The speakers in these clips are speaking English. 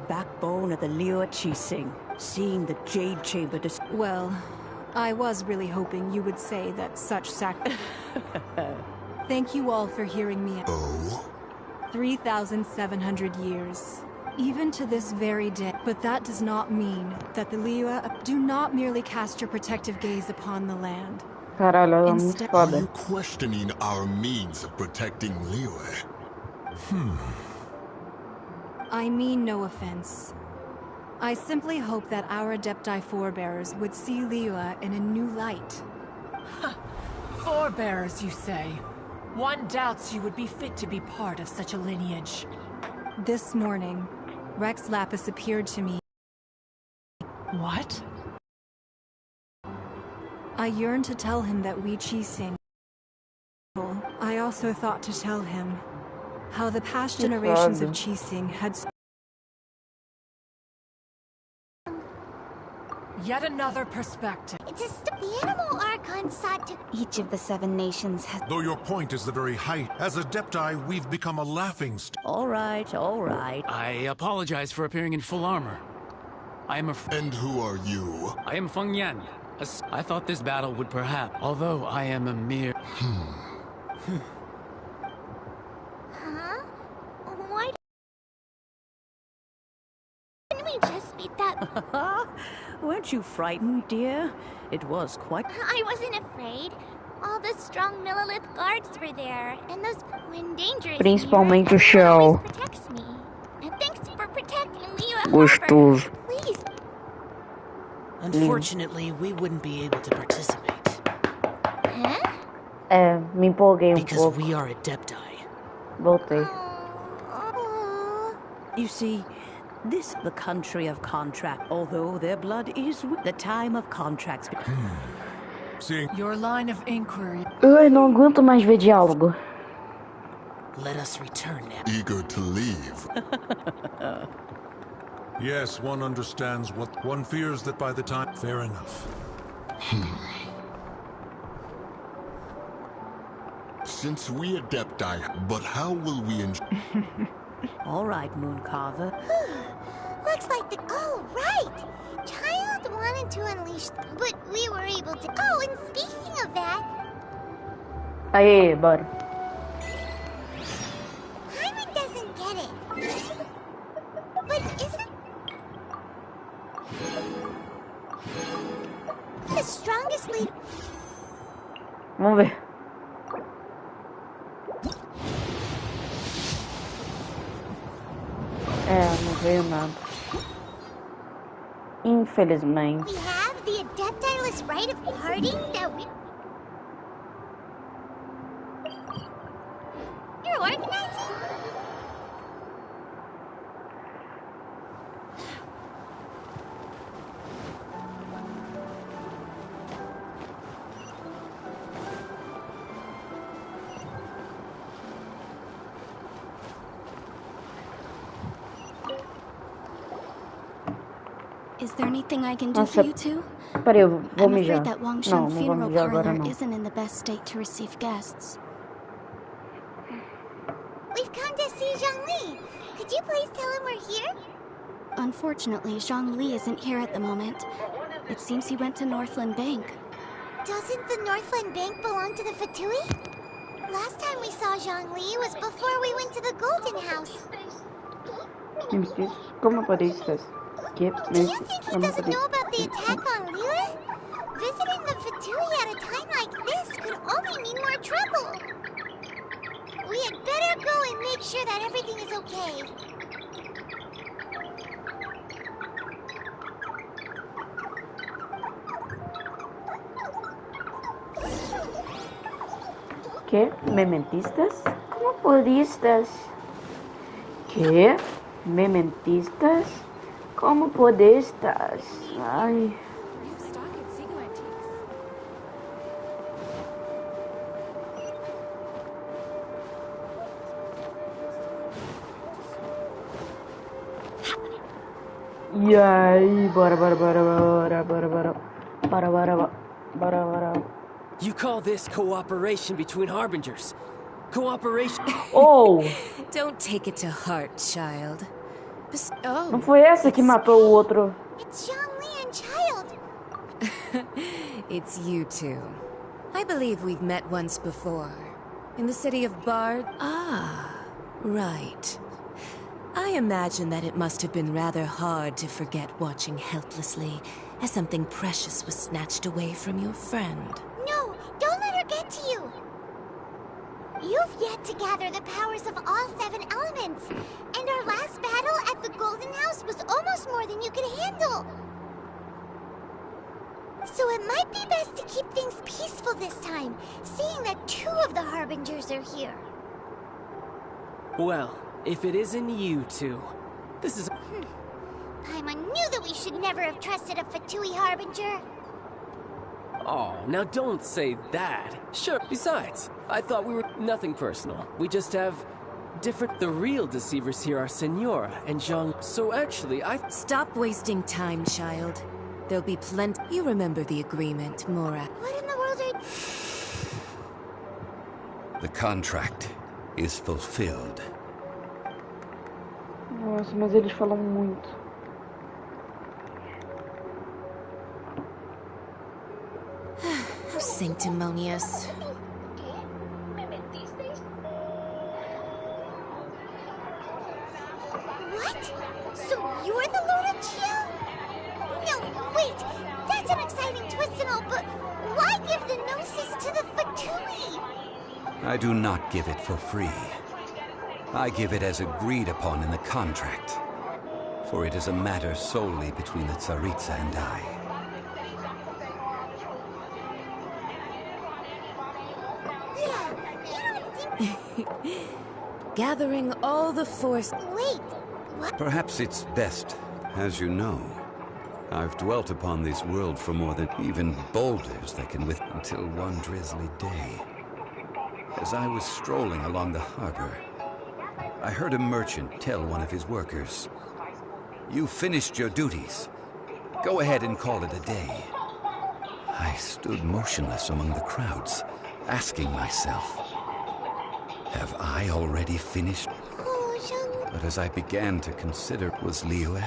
backbone of the Liu Qixing, seeing the Jade Chamber Well, I was really hoping you would say that such Thank you all for hearing me. Oh? 3,700 years. Even to this very day. But that does not mean that the Liu do not merely cast your protective gaze upon the land. Caralho, é muito Instead- Are foda. you questioning our means of protecting Liyue? I mean no offense. I simply hope that our Adepti forebears would see Liu in a new light. Forebears, you say? One doubts you would be fit to be part of such a lineage. This morning, Rex Lapis appeared to me. What? I yearned to tell him that we Qixing. I also thought to tell him how the past generations of Qixing had. Yet another perspective. It's the animal Archon sought to... Each of the 7 nations has... Though your point is the very height, as Adepti, we've become a laughingstock. All right, all right. I apologize for appearing in full armor. I am And who are you? I am Feng Yan. I thought this battle would perhaps... Although I am a mere... Huh? Why didn't we just beat that... Weren't you frightened, dear? It was quite... I wasn't afraid. All the strong Millilith guards were there, and those... When dangerous Principalmente o near, Shell. always protects me. And thanks for protecting Liu at Gostoso. Harbor. Please. Unfortunately, we wouldn't be able to participate. Huh? É, me empolguei Because pouco. we are Adepti. Voltei. Oh. You see, this is the country of contract. Although their blood is the time of contracts. Seeing Your line of inquiry. Ai, não aguento mais ver diálogo. Let us return now. Eager to leave. yes, one understands what one fears that by the time... Fair enough. Since we Adepti, but how will we All right, Mooncarver. Looks like the... Oh, right! Child wanted to unleash... But we were able to... Oh, and speaking of that... Aê, bora. Hyman doesn't get it. But isn't... The strongest leader... Vamos ver. É, não veio nada. Infelizmente. We have the Adeptiless right of parting that we... You're organizing? Is there anything I can do for you two? Peraí, eu vou I'm mijar. afraid that Não, Wangshan não vou funeral mijar agora parlor não. isn't in the best state to receive guests. We've come to see Zhongli. Could you please tell him we're here? Unfortunately, Zhongli isn't here at the moment. It seems he went to Northland Bank. Doesn't the Northland Bank belong to the Fatui? Last time we saw Zhongli was before we went to the Golden House. Como podiste? Que? Do you think he doesn't know about the attack on Liyue? Visiting the Fatui at a time like this could only mean more trouble. We had better go and make sure that everything is okay. Que? Mementistas? Como podistas? Que? Mementistas? Como podestas? Ai. E aí, bora. You call this cooperation between harbingers? Cooperation... Oh! Don't take it to heart, child. Não foi essa que matou o outro? It's Zhongli and Child. It's you two. I believe we've met once before. In the city of Bard? Ah, right. I imagine that it must have been rather hard to forget watching helplessly as something precious was snatched away from your friend. No, don't let her get to you. You've yet to gather the powers of all 7 elements. And our last battle at the Golden House was almost more than you could handle. So it might be best to keep things peaceful this time, seeing that 2 of the Harbingers are here. Well, if it isn't you two, this is... Paimon knew that we should never have trusted a Fatui Harbinger. Oh, now don't say that. Sure, besides, I thought we were... Nothing personal. We just have different... The real deceivers here are Senora and Zhang. So actually, I... Stop wasting time, child. There'll be plenty... You remember the agreement, Mora. What in the world are... The contract is fulfilled. Nossa, mas eles falam muito. How sanctimonious. What? So you're the Lord of Chia? No, wait! That's an exciting twist and all, but why give the Gnosis to the Fatui? I do not give it for free. I give it as agreed upon in the contract. For it is a matter solely between the Tsaritsa and I. Gathering all the force... Wait, what? Perhaps it's best, as you know. I've dwelt upon this world for more than even boulders that can with until one drizzly day. As I was strolling along the harbor, I heard a merchant tell one of his workers, "You finished your duties. Go ahead and call it a day." I stood motionless among the crowds, asking myself, have I already finished? But as I began to consider, was Liyue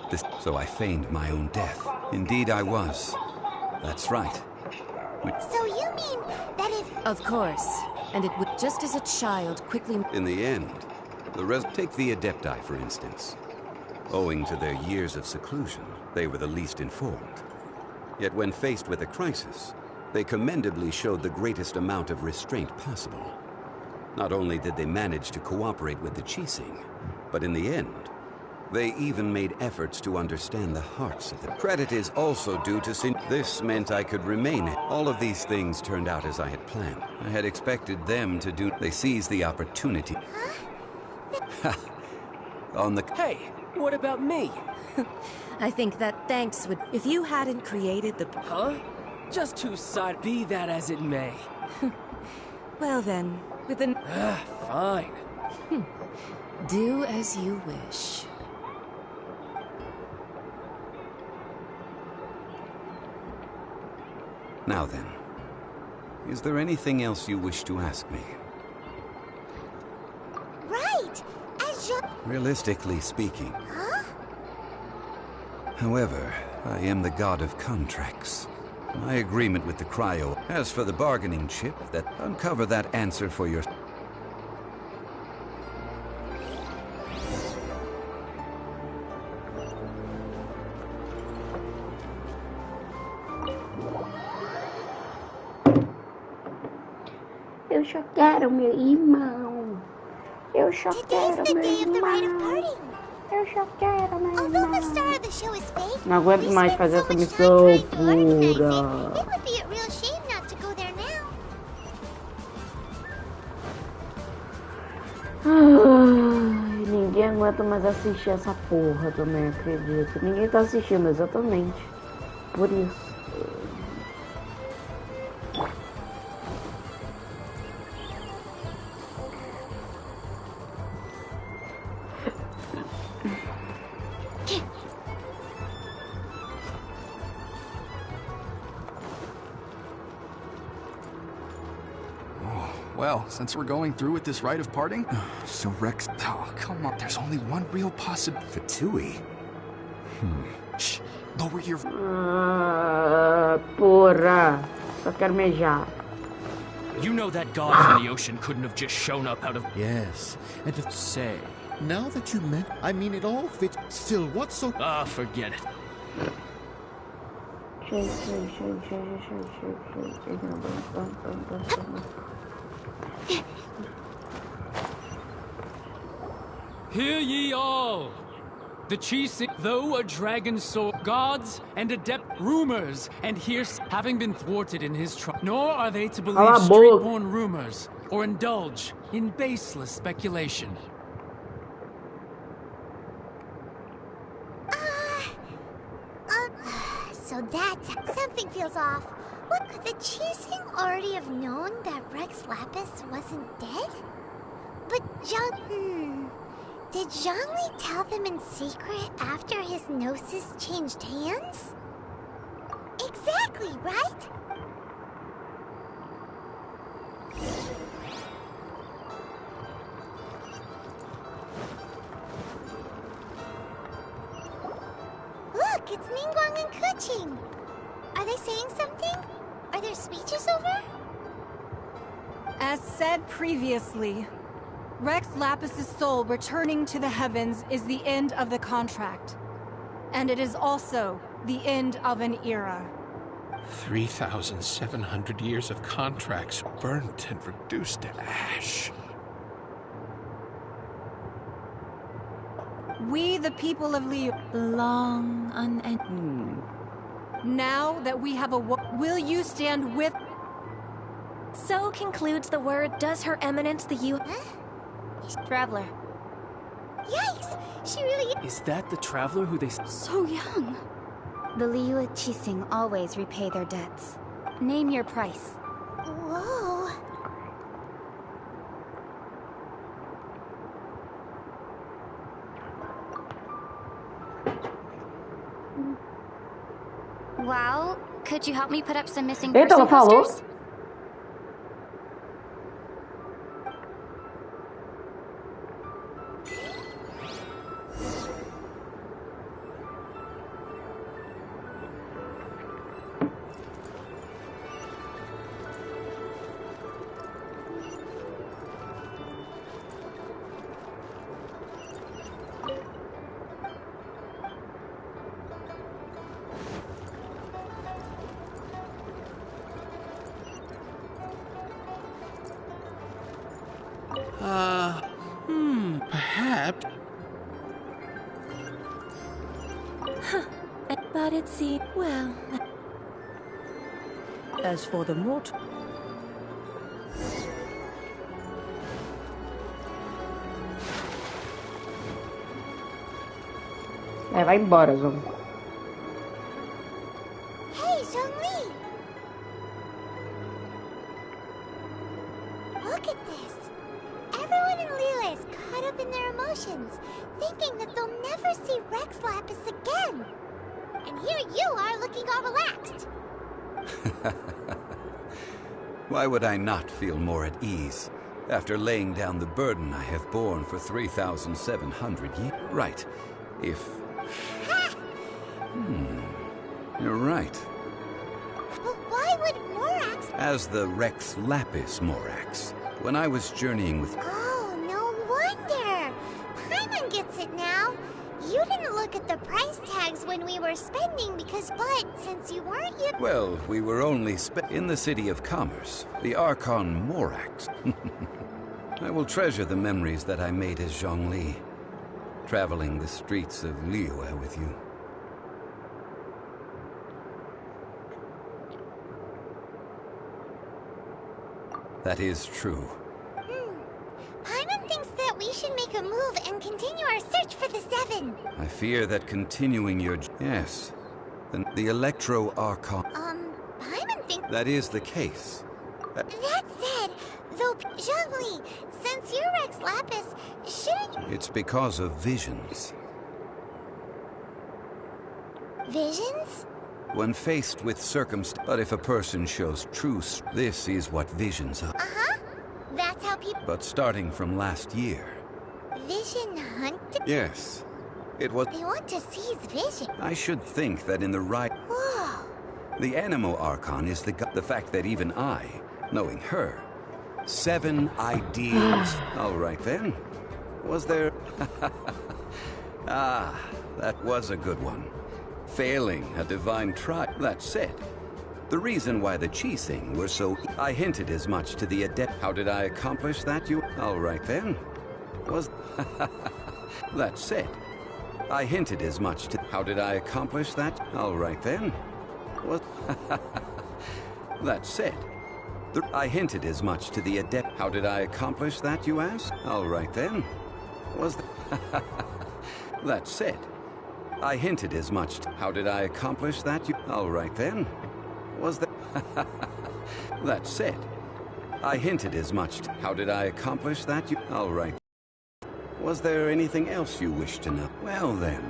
this? So I feigned my own death. Indeed I was. That's right. So you mean that if... Of course. And it would, just as a child, quickly... In the end, take the Adepti, for instance. Owing to their years of seclusion, they were the least informed. Yet when faced with a crisis, they commendably showed the greatest amount of restraint possible. Not only did they manage to cooperate with the Qixing, but in the end, they even made efforts to understand the hearts of the... Credit is also due to Sin. This meant I could remain. All of these things turned out as I had planned. I had expected them to do... They seized the opportunity. Huh? On the... Hey, what about me? I think that thanks would... If you hadn't created the... Huh? Just whose side be that as it may. Well then, with an... Fine. Do as you wish. Now then, is there anything else you wish to ask me? Right! As Jean... Realistically speaking. Huh? However, I am the god of contracts. My agreement with the cryo. As for the bargaining chip, that uncover that answer for your... Eu só quero meu irmão. Eu só quero meu irmão. Eu só quero meu irmão. Não aguento mais fazer essa missão pura. Ai, ninguém aguenta mais assistir essa porra também, acredito. Ninguém tá assistindo exatamente. Por isso. Well, since we're going through with this rite of parting, so Rex... Oh, come on. There's only one real possible... Fatui? Shh. Lower your... Porra. Só quero mejar. You know that god from the ocean couldn't have just shown up out of... Yes, and to say... Now that you meant... I mean, it all fits. Still, what's so... Ah, forget it. Hear ye all! The Chising, though a dragon sword, gods and adept rumors, and hears having been thwarted in his trial. Nor are they to believe street-born rumors, or indulge in baseless speculation. So that's... Something feels off. What, could the Chising already have known that Rex Lapis wasn't dead? But did Zhongli tell them in secret after his gnosis changed hands? Exactly, right? Look, it's Ningguang and Keqing. Are they saying something? Are their speeches over? As said previously, Rex Lapis's soul returning to the heavens is the end of the contract. And it is also the end of an era. 3,700 years of contracts burnt and reduced to ash. We, the people of Liu, long unending. Now that we have will you stand with... So concludes the word, does Her Eminence the Traveler. Yikes! She really... Is that the traveler who they... So young. The Liyue Chising always repay their debts. Name your price. Whoa. Wow, could you help me put up some missing Eita, person ela falou. posters? Perhaps. But it seems, well... As for the mortal... Vai embora, Zong. Hey, Zhongli! Look at this. Everyone in Liyue is caught up in their emotions, thinking that they'll never see Rex Lapis again. And here you are looking all relaxed. Why would I not feel more at ease after laying down the burden I have borne for 3,700 years? Right. If... You're right. But why would Morax... As the Rex Lapis Morax, when I was journeying with... Oh, no wonder. Paimon gets it now. You didn't look at the price tags when we were spending because, but since you weren't yet... Well, we were only in the city of commerce, the Archon Morax. I will treasure the memories that I made as Zhongli, traveling the streets of Liyue with you. That is true. Paimon thinks that we should make a move and continue our search for the Seven. I fear that continuing your... Yes. The Electro Archon... Paimon thinks... That is the case. That said, though, Zhongli, since you're Rex Lapis, shouldn't you... It's because of visions. Visions? When faced with circumstance... But if a person shows truth, this is what visions are. Uh-huh. That's how people... But starting from last year... Vision hunt? Yes. It was... They want to seize Vision. I should think that in the right... Whoa. The Animo Archon is the fact that even I, knowing her... 7 ideals... All right then. Was there... Ah, that was a good one. Failing a divine trial. That said, the reason why the Chising were so... I hinted as much to the adept... How did I accomplish that, you... All right then. Was... That said, I hinted as much to... How did I accomplish that? All right then. Was... That said, I hinted as much to the adept... How did I accomplish that, you ask? All right then. Was... That said, I hinted as much to... How did I accomplish that, you... All right then. Was that... That said, I hinted as much to... How did I accomplish that, you... All right. Was there anything else you wish to know? Well then.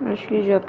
Acho que já tá